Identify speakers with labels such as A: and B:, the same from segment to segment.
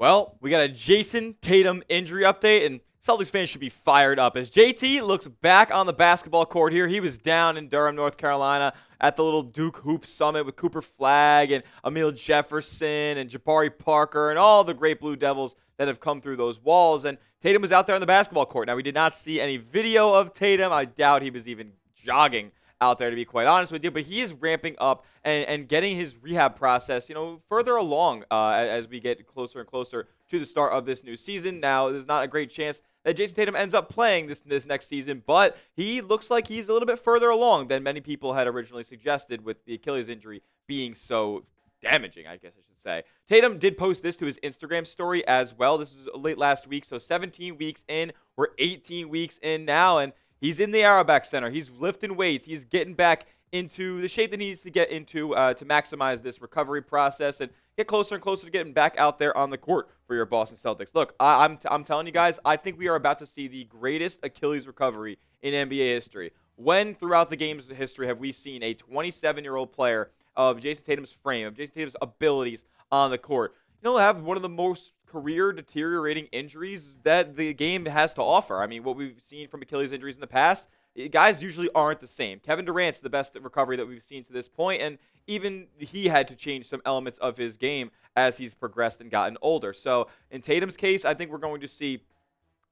A: Well, we got a Jayson Tatum injury update, and Celtics fans should be fired up as JT looks back on the basketball court here. He was down in Durham, North Carolina at the little Duke Hoop Summit with Cooper Flagg and Emil Jefferson and Jabari Parker and all the great Blue Devils that have come through those walls. And Tatum was out there on the basketball court. Now, we did not see any video of Tatum. I doubt he was even jogging out there, to be quite honest with you, but he is ramping up and getting his rehab process, further along as we get closer and closer to the start of this new season. Now, there's not a great chance that Jayson Tatum ends up playing this next season, but he looks like he's a little bit further along than many people had originally suggested, with the Achilles injury being so damaging, I guess I should say. Tatum did post this to his Instagram story as well. This is late last week, so 17 weeks in. We're 18 weeks in now, and he's in the Arrowback Center. He's lifting weights. He's getting back into the shape that he needs to get into to maximize this recovery process and get closer and closer to getting back out there on the court for your Boston Celtics. Look, I'm telling you guys, I think we are about to see the greatest Achilles recovery in NBA history. When throughout the game's history have we seen a 27-year-old player of Jayson Tatum's frame, of Jayson Tatum's abilities on the court, have one of the most career deteriorating injuries that the game has to offer? I mean, what we've seen from Achilles injuries in the past, guys usually aren't the same. Kevin Durant's the best recovery that we've seen to this point, and even he had to change some elements of his game as he's progressed and gotten older. So in Tatum's case, I think we're going to see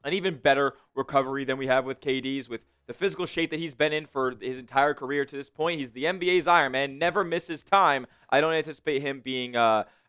A: an even better recovery than we have with KD's, with the physical shape that he's been in for his entire career to this point. He's the NBA's Iron Man, never misses time. I don't anticipate him being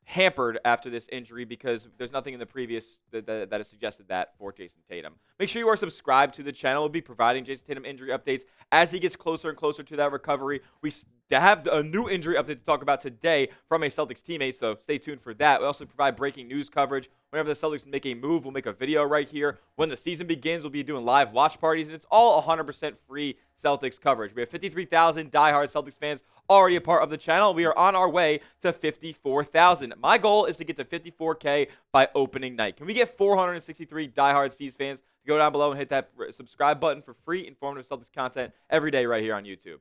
A: hampered after this injury because there's nothing in the previous that has suggested that for Jayson Tatum. Make sure you are subscribed to the channel. We'll be providing Jayson Tatum injury updates as he gets closer and closer to that recovery. We have a new injury update to talk about today from a Celtics teammate, so stay tuned for that. We also provide breaking news coverage. Whenever the Celtics make a move, we'll make a video right here. When the season begins, we'll be doing live watch parties, and it's all 100% free Celtics coverage. We have 53,000 diehard Celtics fans already a part of the channel. We are on our way to 54,000. My goal is to get to 54K by opening night. Can we get 463 diehard C's fans to go down below and hit that subscribe button for free, informative Celtics content every day right here on YouTube?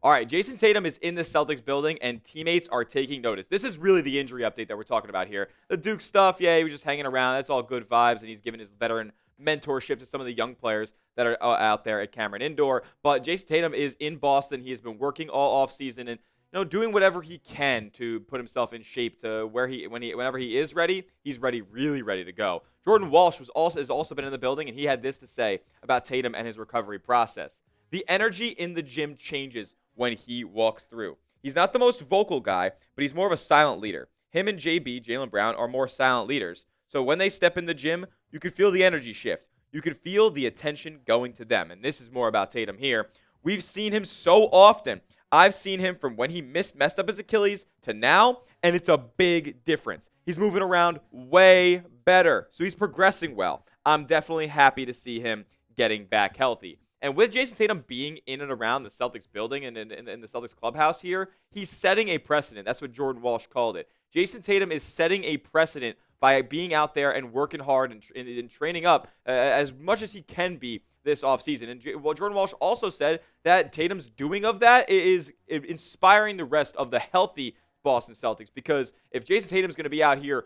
A: All right, Jayson Tatum is in the Celtics building, and teammates are taking notice. This is really the injury update that we're talking about here. The Duke stuff, yeah, he was just hanging around. That's all good vibes, and he's giving his veteran mentorship to some of the young players that are out there at Cameron Indoor. But Jayson Tatum is in Boston. He has been working all offseason and doing whatever he can to put himself in shape to where whenever he is ready, he's ready, really ready to go. Jordan Walsh has also been in the building, and he had this to say about Tatum and his recovery process. The energy in the gym changes when he walks through. He's not the most vocal guy, but he's more of a silent leader. Him and JB, Jaylen Brown, are more silent leaders. So when they step in the gym, you could feel the energy shift. You could feel the attention going to them. And this is more about Tatum here. We've seen him so often. I've seen him from when he messed up his Achilles to now, and it's a big difference. He's moving around way better. So he's progressing well. I'm definitely happy to see him getting back healthy. And with Jayson Tatum being in and around the Celtics building and in the Celtics clubhouse here, he's setting a precedent. That's what Jordan Walsh called it. Jayson Tatum is setting a precedent by being out there and working hard and training up as much as he can be this offseason. And Jordan Walsh also said that Tatum's doing of that is inspiring the rest of the healthy Boston Celtics, because if Jayson Tatum's going to be out here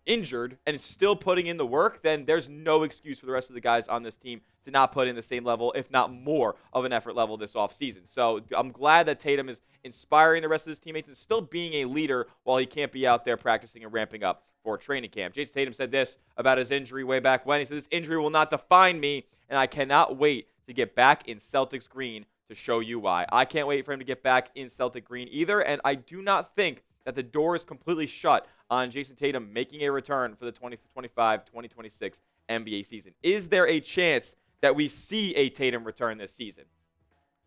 A: injured and still putting in the work, then there's no excuse for the rest of the guys on this team to not put in the same level, if not more, of an effort level this offseason. So I'm glad that Tatum is inspiring the rest of his teammates and still being a leader while he can't be out there practicing and ramping up for training camp. Jayson Tatum said this about his injury way back when. He said, "This injury will not define me, and I cannot wait to get back in Celtics green to show you why." I can't wait for him to get back in Celtic green either, and I do not think that the door is completely shut on Jayson Tatum making a return for the 2025-2026 NBA season. Is there a chance that we see a Tatum return this season?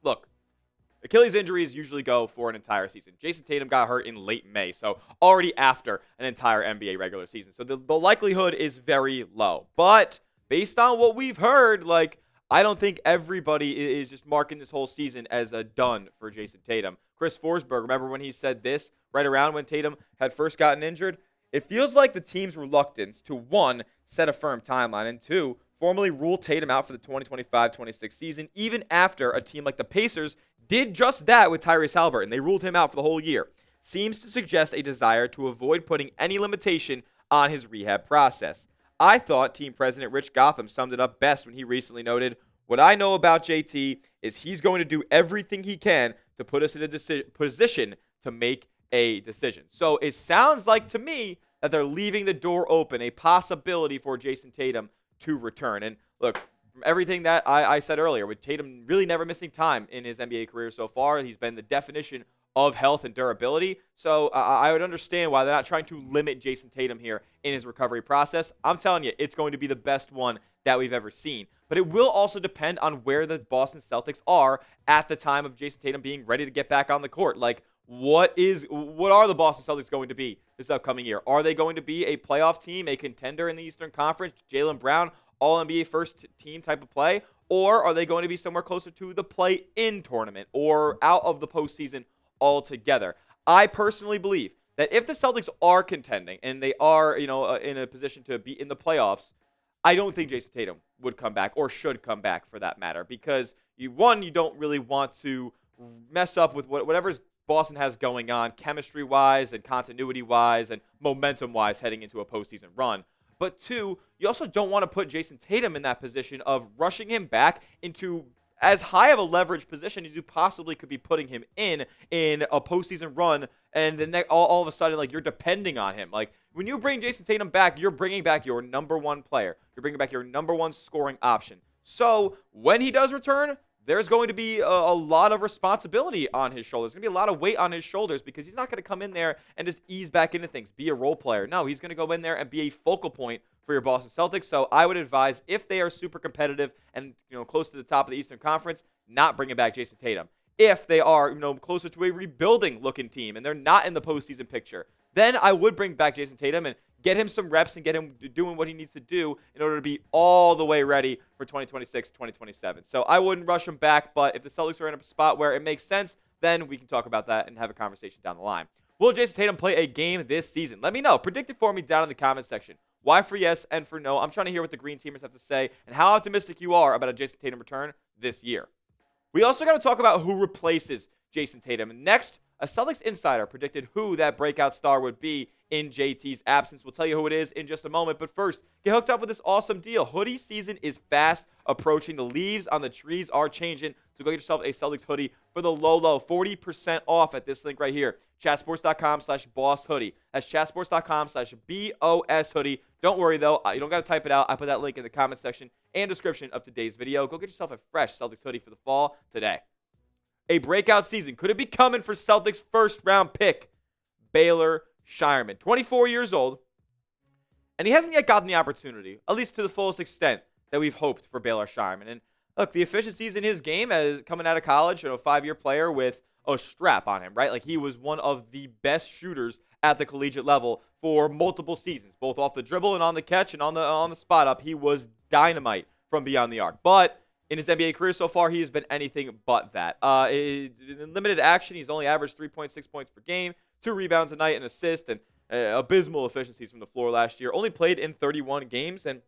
A: Look, Achilles injuries usually go for an entire season. Jayson Tatum got hurt in late May, so already after an entire NBA regular season. So the likelihood is very low. But based on what we've heard, I don't think everybody is just marking this whole season as a done for Jayson Tatum. Chris Forsberg, remember when he said this right around when Tatum had first gotten injured? It feels like the team's reluctance to, one, set a firm timeline, and two, formally rule Tatum out for the 2025-26 season, even after a team like the Pacers did just that with Tyreese Haliburton. They ruled him out for the whole year. Seems to suggest a desire to avoid putting any limitation on his rehab process. I thought team president Rich Gotham summed it up best when he recently noted, "What I know about JT is he's going to do everything he can to put us in a position to make a decision." So it sounds like to me that they're leaving the door open, a possibility for Jayson Tatum to return. And look, from everything that I said earlier, with Tatum really never missing time in his NBA career so far, he's been the definition of health and durability. So I would understand why they're not trying to limit Jayson Tatum here in his recovery process. I'm telling you, it's going to be the best one that we've ever seen. But it will also depend on where the Boston Celtics are at the time of Jayson Tatum being ready to get back on the court. Like, what are the Boston Celtics going to be this upcoming year? Are they going to be a playoff team, a contender in the Eastern Conference, Jaylen Brown, All-NBA first team type of play? Or are they going to be somewhere closer to the play-in tournament or out of the postseason altogether? I personally believe that if the Celtics are contending and they are, in a position to be in the playoffs, I don't think Jayson Tatum would come back or should come back for that matter, because you don't really want to mess up with whatever Boston has going on chemistry-wise and continuity-wise and momentum-wise heading into a postseason run. But two, you also don't want to put Jayson Tatum in that position of rushing him back into as high of a leverage position as you possibly could be putting him in a postseason run, and then all of a sudden, like, you're depending on him. Like, when you bring Jayson Tatum back, you're bringing back your number one player. You're bringing back your number one scoring option. So when he does return, there's going to be a lot of responsibility on his shoulders. There's going to be a lot of weight on his shoulders, because he's not going to come in there and just ease back into things, be a role player. No, he's going to go in there and be a focal point for your Boston Celtics. So I would advise, if they are super competitive and close to the top of the Eastern Conference, not bringing back Jayson Tatum. If they are closer to a rebuilding looking team and they're not in the postseason picture, then I would bring back Jayson Tatum and get him some reps and get him doing what he needs to do in order to be all the way ready for 2026, 2027. So I wouldn't rush him back, but if the Celtics are in a spot where it makes sense, then we can talk about that and have a conversation down the line. Will Jayson Tatum play a game this season? Let me know. Predict it for me down in the comment section. Why for yes and for no? I'm trying to hear what the Green Teamers have to say and how optimistic you are about a Jayson Tatum return this year. We also got to talk about who replaces Jayson Tatum. Next, a Celtics insider predicted who that breakout star would be in JT's absence. We'll tell you who it is in just a moment. But first, get hooked up with this awesome deal. Hoodie season is fast approaching. The leaves on the trees are changing. So go get yourself a Celtics hoodie for the low 40% off at this link right here. Chatsports.com/boss hoodie. That's chatsports.com/BOS hoodie. Don't worry, though. You don't got to type it out. I put that link in the comment section and description of today's video. Go get yourself a fresh Celtics hoodie for the fall today. A breakout season. Could it be coming for Celtics first-round pick, Baylor Scheierman? 24 years old, and he hasn't yet gotten the opportunity, at least to the fullest extent that we've hoped for Baylor Scheierman. And look, the efficiencies in his game as coming out of college, a 5-year player with a strap on him, right? Like, he was one of the best shooters at the collegiate level for multiple seasons, both off the dribble and on the catch and on the spot up. He was dynamite from beyond the arc. But in his NBA career so far, he has been anything but that. In limited action, he's only averaged 3.6 points per game, 2 rebounds a night, an assist, and abysmal efficiencies from the floor last year. Only played in 31 games, and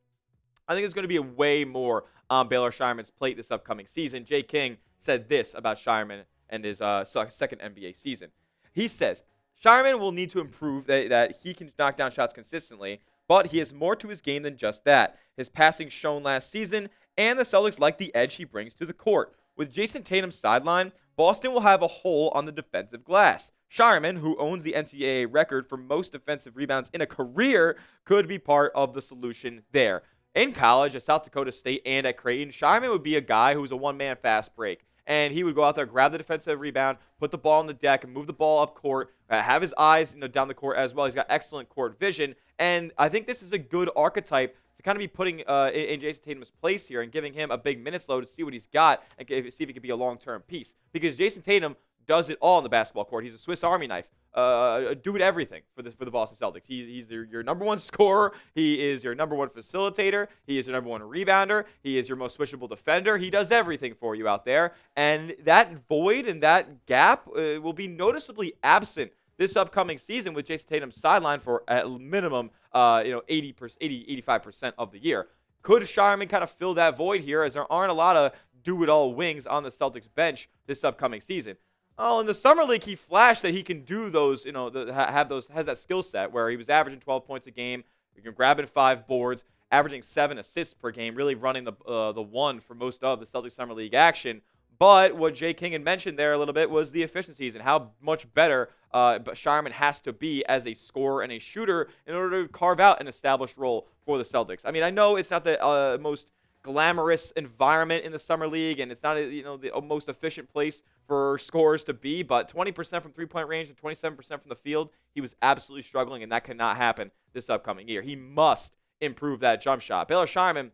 A: I think there's going to be a way more on Baylor Scheierman's plate this upcoming season. Jay King said this about Scheierman and his second NBA season. He says, Scheierman will need to improve that he can knock down shots consistently, but he has more to his game than just that. His passing shown last season, and the Celtics like the edge he brings to the court. With Jayson Tatum's sideline, Boston will have a hole on the defensive glass. Scheierman, who owns the NCAA record for most defensive rebounds in a career, could be part of the solution there. In college, at South Dakota State and at Creighton, Scheierman would be a guy who's a one-man fast break. And he would go out there, grab the defensive rebound, put the ball on the deck, and move the ball up court, have his eyes down the court as well. He's got excellent court vision. And I think this is a good archetype to kind of be putting in Jayson Tatum's place here and giving him a big minutes load to see what he's got and see if he can be a long-term piece. Because Jayson Tatum does it all on the basketball court. He's a Swiss Army knife. Doing everything for the Boston Celtics. He's your number one scorer. He is your number one facilitator. He is your number one rebounder. He is your most switchable defender. He does everything for you out there. And that void and that gap will be noticeably absent this upcoming season with Jayson Tatum's sideline for at minimum 85% of the year. Could Scheierman kind of fill that void here, as there aren't a lot of do-it-all wings on the Celtics bench this upcoming season? Oh, in the summer league, he flashed that he can do those, has that skill set where he was averaging 12 points a game, grabbing 5 boards, averaging 7 assists per game, really running the one for most of the Celtics Summer League action. But what Jay King had mentioned there a little bit was the efficiencies and how much better Scheierman has to be as a scorer and a shooter in order to carve out an established role for the Celtics. I mean, I know it's not the most glamorous environment in the summer league, and it's not the most efficient place for scorers to be. But 20% from three-point range and 27% from the field, he was absolutely struggling, and that cannot happen this upcoming year. He must improve that jump shot. Baylor Scheierman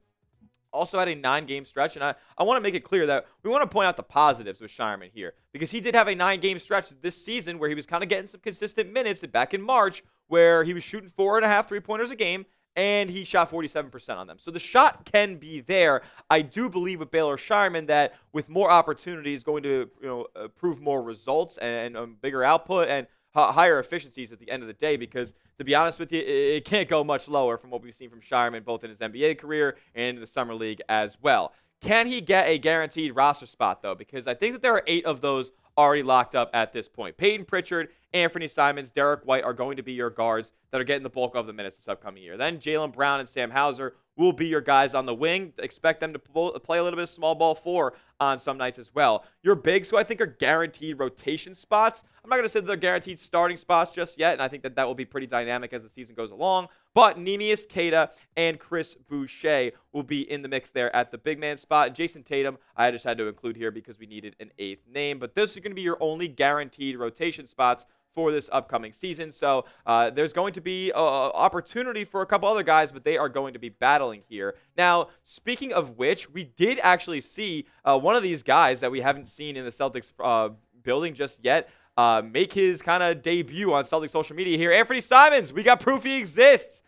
A: also had a 9-game stretch, and I want to make it clear that we want to point out the positives with Scheierman here, because he did have a 9-game stretch this season where he was kind of getting some consistent minutes back in March, where he was shooting 4.5 three-pointers a game, and he shot 47% on them. So the shot can be there. I do believe with Baylor Scheierman that with more opportunities, going to prove more results and bigger output and higher efficiencies at the end of the day, because to be honest with you, it can't go much lower from what we've seen from Scheierman both in his NBA career and in the Summer League as well. Can he get a guaranteed roster spot, though? Because I think that there are 8 of those already locked up at this point. Peyton Pritchard, Anthony Simons, Derek White are going to be your guards that are getting the bulk of the minutes this upcoming year. Then Jaylen Brown and Sam Hauser will be your guys on the wing. Expect them to play a little bit of small ball 4 on some nights as well. Your bigs, who I think are guaranteed rotation spots. I'm not going to say that they're guaranteed starting spots just yet, and I think that will be pretty dynamic as the season goes along. But Neemias Queta and Chris Boucher will be in the mix there at the big man spot. And Jayson Tatum, I just had to include here because we needed an 8th name. But this is going to be your only guaranteed rotation spots for this upcoming season. So there's going to be opportunity for a couple other guys, but they are going to be battling here. Now, speaking of which, we did actually see one of these guys that we haven't seen in the Celtics building just yet make his kind of debut on Celtics social media here. Anthony Simons, we got proof he exists.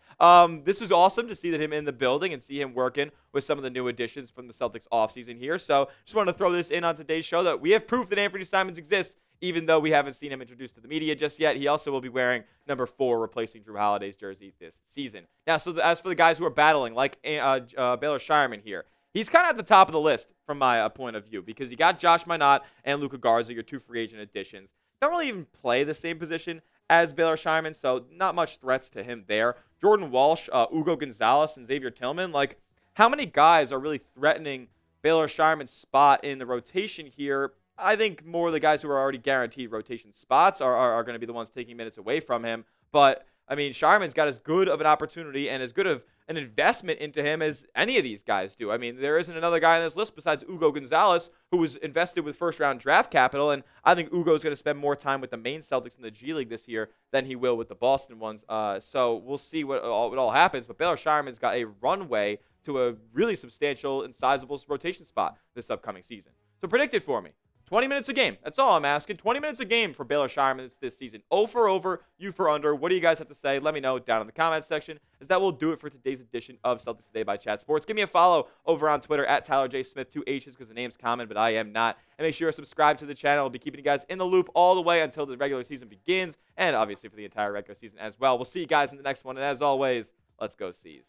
A: This was awesome to see him in the building and see him working with some of the new additions from the Celtics offseason here. So just wanted to throw this in on today's show that we have proof that Anthony Simons exists, even though we haven't seen him introduced to the media just yet. He also will be wearing number 4, replacing Drew Holiday's jersey this season. Now, as for the guys who are battling, like Baylor Scheierman here, he's kind of at the top of the list from my point of view, because you got Josh Minott and Luka Garza, your 2 free agent additions. Don't really even play the same position as Baylor Scheierman, so not much threats to him there. Jordan Walsh, Ugo Gonzalez, and Xavier Tillman, like, how many guys are really threatening Baylor Scheierman's spot in the rotation here? I think more of the guys who are already guaranteed rotation spots are going to be the ones taking minutes away from him. But, I mean, Scheierman's got as good of an opportunity and as good of an investment into him as any of these guys do. I mean, there isn't another guy on this list besides Ugo Gonzalez who was invested with first-round draft capital, and I think Ugo's going to spend more time with the main Celtics in the G League this year than he will with the Boston ones. So we'll see what all happens. But Baylor Scheierman's got a runway to a really substantial and sizable rotation spot this upcoming season. So predict it for me. 20 minutes a game. That's all I'm asking. 20 minutes a game for Baylor Scheierman this season. 0 for over, U for under. What do you guys have to say? Let me know down in the comments section, as that will do it for today's edition of Celtics Today by Chat Sports. Give me a follow over on Twitter at Tyler J. Smith, 2 H's because the name's common, but I am not. And make sure you're subscribed to the channel. I'll be keeping you guys in the loop all the way until the regular season begins, and obviously for the entire regular season as well. We'll see you guys in the next one, and as always, let's go C's.